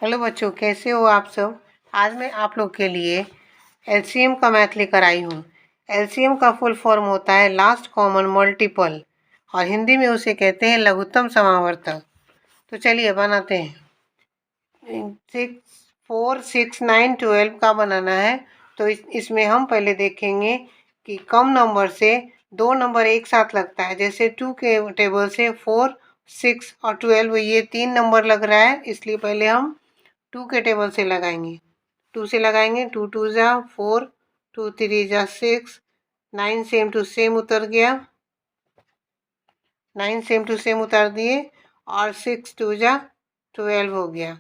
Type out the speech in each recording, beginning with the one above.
Hello बच्चों, कैसे हो आप सब। आज मैं आप लोग के लिए एलसीएम का मैथ लेकर आई हूँ। एलसीएम का फुल फॉर्म होता है लास्ट कॉमन मल्टीपल, और हिंदी में उसे कहते हैं लघुत्तम समावर्तक। तो चलिए बनाते हैं। 4, 6, 9, 12 का बनाना है। तो इसमें हम पहले देखेंगे कि कम नंबर से दो नंबर एक साथ लगता है। जैसे 2 के टेबल से 4, 6 और 12 ये 3 नंबर लग रहा है, इसलिए पहले हम 2 के टेबल से लगाएंगे। 2 से लगाएंगे, 2 2 जा 4, 2 3 जा 6, 9 सेम टू सेम उतर गया, 9 सेम टू सेम उतार दिए, और 6 2 जा 12 हो गया।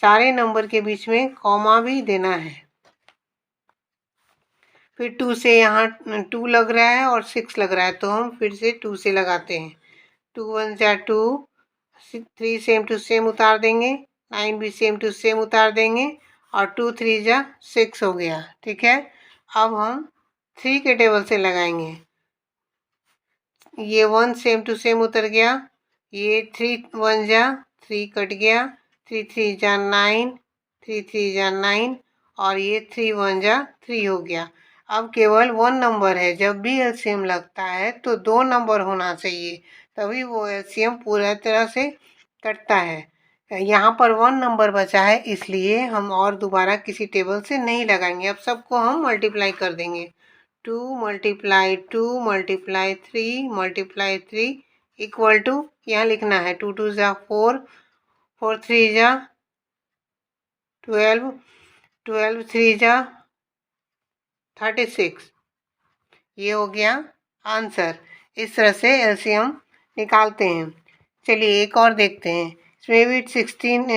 सारे नंबर के बीच में कॉमा भी देना है। फिर 2 से यहाँ 2 लग रहा है और 6 लग रहा है, तो हम फिर से 2 से लगाते हैं। 2 1 जा 2, 3 सेम टू सेम उतार देंगे, 9 भी सेम टू सेम उतार देंगे, और 2 3 जा 6 हो गया। ठीक है, अब हम 3 के टेबल से लगाएंगे। ये 1 सेम टू सेम उतर गया, ये 3 1 जा 3 कट गया, 3 3 जा 9, 3 3 जा 9, और ये 3 1 जा 3 हो गया। अब केवल 1 नंबर है। जब भी एलसीएम लगता है तो 2 नंबर होना चाहिए, तभी वो एलसीएम पूरा तरह से कटता है। यहाँ पर 1 नंबर बचा है, इसलिए हम और दोबारा किसी टेबल से नहीं लगाएंगे। अब सबको हम मल्टीप्लाई कर देंगे। 2 multiply 2 multiply 3 multiply 3 equal to, यहाँ लिखना है 2 2 जा 4, 4 3 जा 12, 12 3 जा 36। ये हो गया आंसर। इस तरह से एलसीएम निकालते हैं। चलिए एक और देखते हैं। इसमें भी 6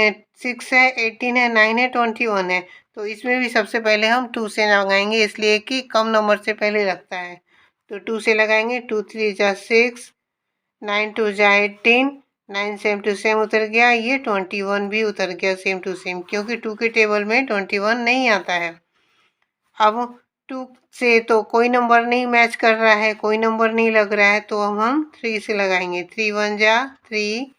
है, 18 है, 9 है, 21 है। तो इसमें भी सबसे पहले हम 2 से लगाएंगे, इसलिए कि कम नंबर से पहले लगता है। तो 2 से लगाएंगे, 2 3 जा 6, 9 2 जा 18, 9 सेम टू सेम उतर गया, ये 21 भी उतर गया सेम टू सेम, क्योंकि 2 के टेबल में 21 नहीं आता है। अब 2 से तो कोई नंबर नहीं मैच कर रहा है, कोई नंबर नहीं लग रहा है, तो अब हम 3 से लगाएंगे। 3 1 जा 3,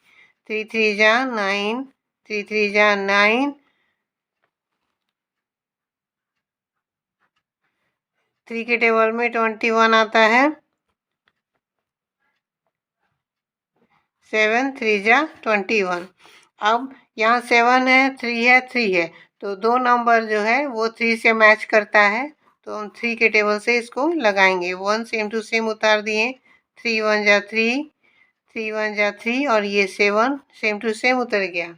3 3 जा 9, 3 3 जा 9, 3 के टेबल में 21 आता है। 7 3 जा 21। अब यहाँ 7 है, 3 है, 3 है, तो दो नंबर जो है वो 3 से मैच करता है, तो हम 3 के टेबल से इसको लगाएंगे। 1 सेम टू सेम उतार दिए, 3 1 जा 3, 3 1 जा 3, और ये 7 सेम टू सेम उतर गया।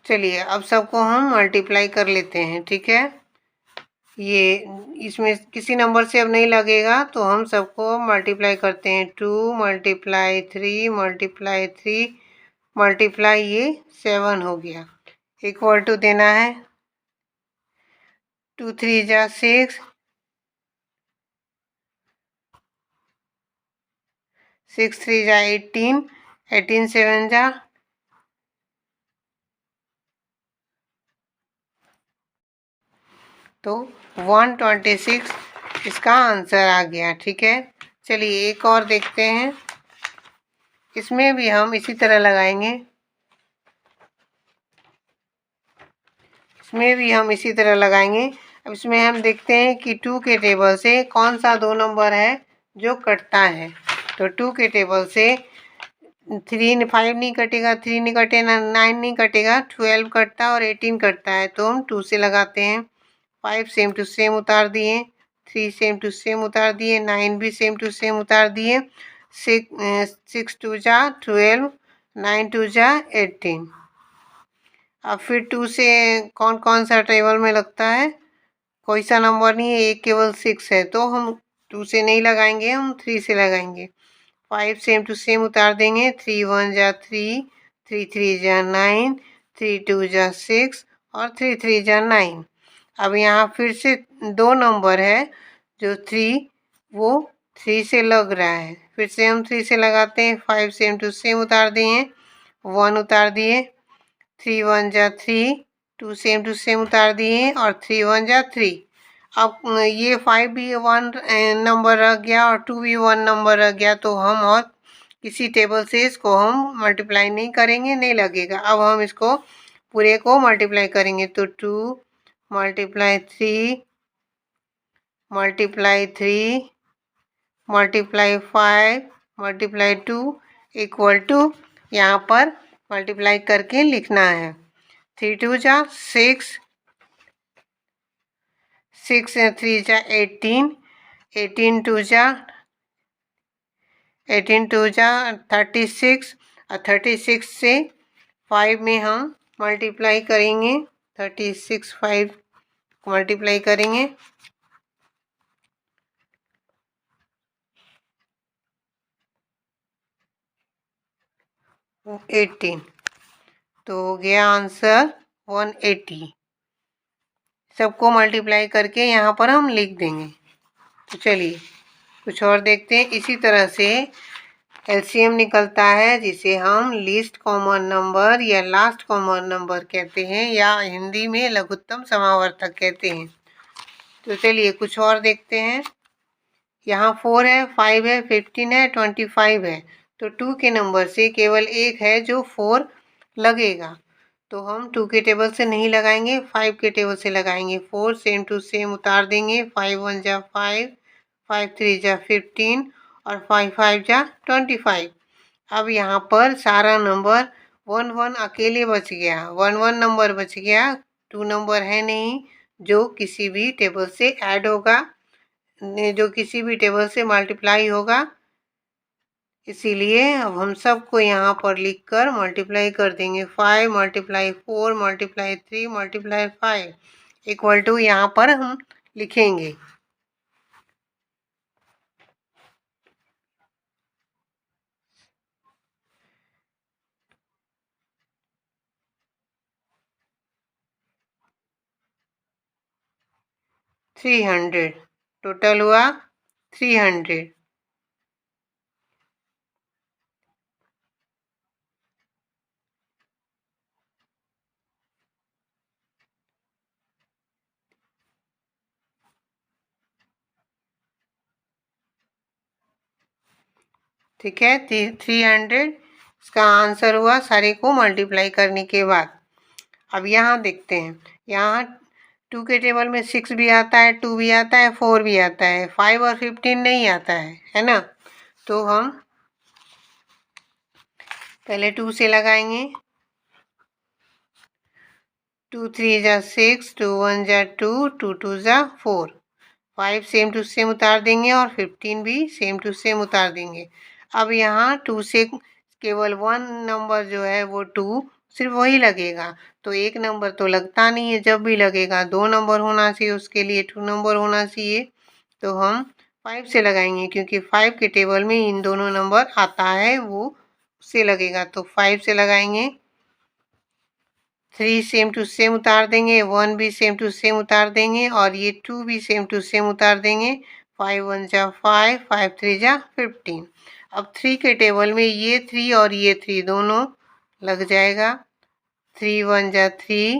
चलिए अब सबको हम मल्टीप्लाई कर लेते हैं। ठीक है, ये इसमें किसी नंबर से अब नहीं लगेगा, तो हम सबको मल्टीप्लाई करते हैं। 2 मल्टीप्लाई 3 मल्टीप्लाई 3 मल्टीप्लाई ये 7 हो गया, इक्वल टू देना है 2 3 जा 6, 6 3 जा 18, 18 7 जा 126 इसका आंसर आ गया। ठीक है, चलिए एक और देखते हैं। इसमें भी हम इसी तरह लगाएंगे, अब इसमें हम देखते हैं कि 2 के टेबल से कौन सा 2 नंबर है जो कटता है। तो 2 के टेबल से 3 5 नहीं कटेगा, 3 नहीं कटेगा, 9 नहीं कटेगा, 12 कटता है और 18 कटता है, तो हम 2 से लगाते हैं। 5 सेम टू सेम उतार दिए, 3 सेम टू सेम उतार दिए, 9 भी सेम टू सेम उतार दिए, 6 2 जा 12, 9 2 जा 18। अब फिर 2 से कौन कौन सा टेबल में लगता है, कोई सा नंबर नहीं है, एक केवल 6 है, तो हम 2 से नहीं लगाएंगे, हम 3 से लगाएंगे। 5 सेम टू सेम उतार देंगे, 3 1 जा 3, 3 3 जा 9, 3 2 जा 6, और 3 3 जा 9। अब यहाँ फिर से 2 नंबर है जो 3, वो 3 से लग रहा है, फिर से हम 3 से लगाते हैं। 5 सेम टू सेम उतार दिए, 1 उतार दिए, 3 1 जा 3, 2 सेम टू सेम उतार दिए, और 3 1 जा 3। अब ये 5 भी 1 नंबर रह गया और 2 भी 1 नंबर रह गया, तो हम और किसी टेबल से इसको हम मल्टीप्लाई नहीं करेंगे, नहीं लगेगा। अब हम इसको पूरे को मल्टीप्लाई करेंगे, तो 2 multiply 3 multiply 3 multiply 5 multiply 2 equal to, यहाँ पर मल्टीप्लाई करके लिखना है। 3 2 जा 6, 6 3 जा 18, 18 2 जा 36 और 36 से 5 में हम मल्टीप्लाई करेंगे, 36 5 मल्टीप्लाई करेंगे, 18, तो हो गया आंसर 180। सबको मल्टीप्लाई करके यहाँ पर हम लिख देंगे। तो चलिए कुछ और देखते हैं। इसी तरह से एलसीएम निकलता है, जिसे हम लीस्ट कॉमन नंबर या लास्ट कॉमन नंबर कहते हैं, या हिंदी में लघुत्तम समावर्तक कहते हैं। तो चलिए कुछ और देखते हैं। यहाँ 4 है, 5 है, 15 है, 25 है। तो 2 के नंबर से केवल एक है जो 4 लगेगा, तो हम 2 के टेबल से नहीं लगाएंगे, 5 के टेबल से लगाएंगे। 4 सेम टू सेम उतार देंगे, 5 1 जा 5, 5 3 जा 15 और 5 5 जा 25। अब यहाँ पर सारा नंबर 1 1 अकेले बच गया, 1 1 नंबर बच गया, 2 नंबर है नहीं जो किसी भी टेबल से ऐड होगा, जो किसी भी टेबल से मल्टीप्लाई होगा। इसीलिए अब हम सबको यहाँ पर लिखकर मल्टीप्लाई कर देंगे। 5 multiply 4 multiply 3 multiply 5 equal to, यहाँ पर हम लिखेंगे 300। टोटल हुआ 300। ठीक है, 300 इसका आंसर हुआ सारे को मल्टीप्लाई करने के बाद। अब यहाँ देखते हैं, यहाँ 2 के टेबल में 6 भी आता है, 2 भी आता है, 4 भी आता है, 5 और 15 नहीं आता है ना। तो हम पहले 2 से लगाएंगे, 2 3 जा 6, 2 1 जा 2, 2 2 जा 4, 5 सेम टू सेम उतार देंगे और 15 भी सेम टू सेम उतार देंगे। अब यहाँ 2 से केवल 1 नंबर जो है वो 2 सिर्फ वही लगेगा, तो एक नंबर तो लगता नहीं है। जब भी लगेगा 2 नंबर होना चाहिए, उसके लिए 2 नंबर होना चाहिए। तो हम 5 से लगाएंगे, क्योंकि 5 के टेबल में इन दोनों नंबर आता है, वो उससे लगेगा, तो 5 से लगाएंगे। 3 सेम टू सेम उतार देंगे, 1 भी सेम टू सेम उतार देंगे और ये 2 भी सेम टू सेम उतार देंगे। 5 1 जा 5, 5 3 जा 15। अब 3 के टेबल में ये 3 और ये 3 दोनों लग जाएगा। 3 1 जा 3,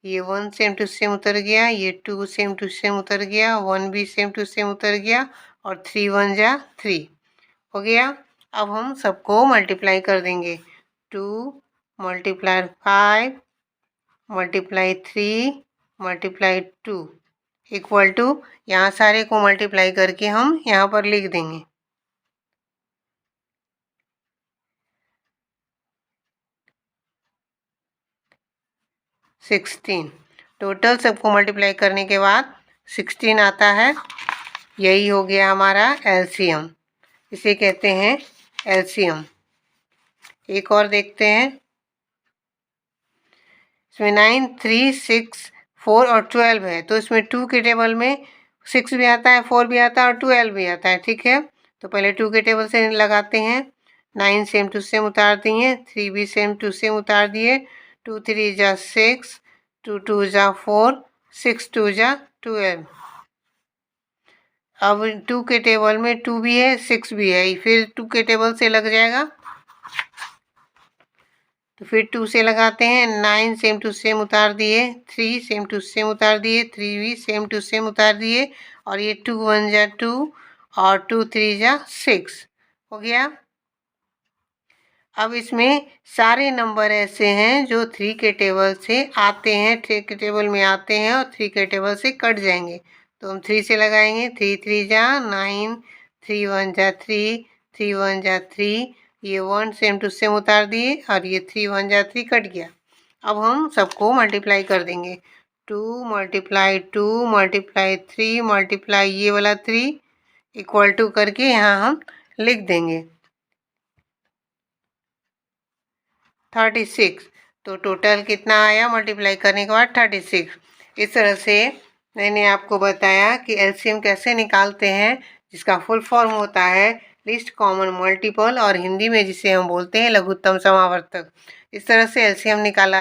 ये 1 सेम टू सेम उतर गया, ये 2 सेम टू सेम उतर गया, 1 भी सेम टू सेम उतर गया और 3 1 जा 3 हो गया। अब हम सबको मल्टीप्लाई कर देंगे। 2 multiply 5 multiply 3 multiply 2 equal to, यहाँ सारे को मल्टीप्लाई करके हम यहाँ पर लिख देंगे 16। टोटल सबको मल्टीप्लाई करने के बाद 16 आता है। यही हो गया हमारा एलसीएम, इसे कहते हैं एलसीएम। एक और देखते हैं, इसमें 9 3 6 4 और 12 है, तो इसमें 2 के टेबल में 6 भी आता है, 4 भी आता है और 12 भी आता है। ठीक है, तो पहले 2 के टेबल से लगाते हैं। 9 सेम टू सेम उतार दिए, 3 भी सेम टू सेम उतार दिए, 2 3 जा 6, 2 2 जा 4, 6 2 जा 12। अब 2 के टेबल में 2 भी है, 6 भी है, फिर 2 के टेबल से लग जाएगा, तो फिर 2 से लगाते हैं, 9 सेम टू सेम उतार दिए, 3 सेम टू सेम उतार दिए, 3 भी सेम टू सेम उतार दिए, और ये 2 1 जा 2 और 2 3 जा 6 हो गया। अब इसमें सारे नंबर ऐसे हैं जो 3 के टेबल से आते हैं, 3 के टेबल में आते हैं और 3 के टेबल से कट जाएंगे। तो हम 3 से लगाएंगे, 3 3 जा 9, 3 1 जा 3, 3 1 जा 3, ये 1 सेम टू सेम उतार दिए और ये 3 1 जा 3 कट गया। अब हम सबको मल्टीप्लाई कर देंगे, 2 मल्टीप्लाई 2 मल्टीप्लाई 3 मल्टीप्लाई ये वाला 3 इक्वल टू करके यहाँ हम लिख देंगे 36। तो टोटल कितना आया मल्टीप्लाई करने के बाद 36। इस तरह से मैंने आपको बताया कि एलसीएम कैसे निकालते हैं, जिसका फुल फॉर्म होता है लीस्ट कॉमन मल्टीपल और हिंदी में जिसे हम बोलते हैं लघुत्तम समावर्तक। इस तरह से एलसीएम निकाला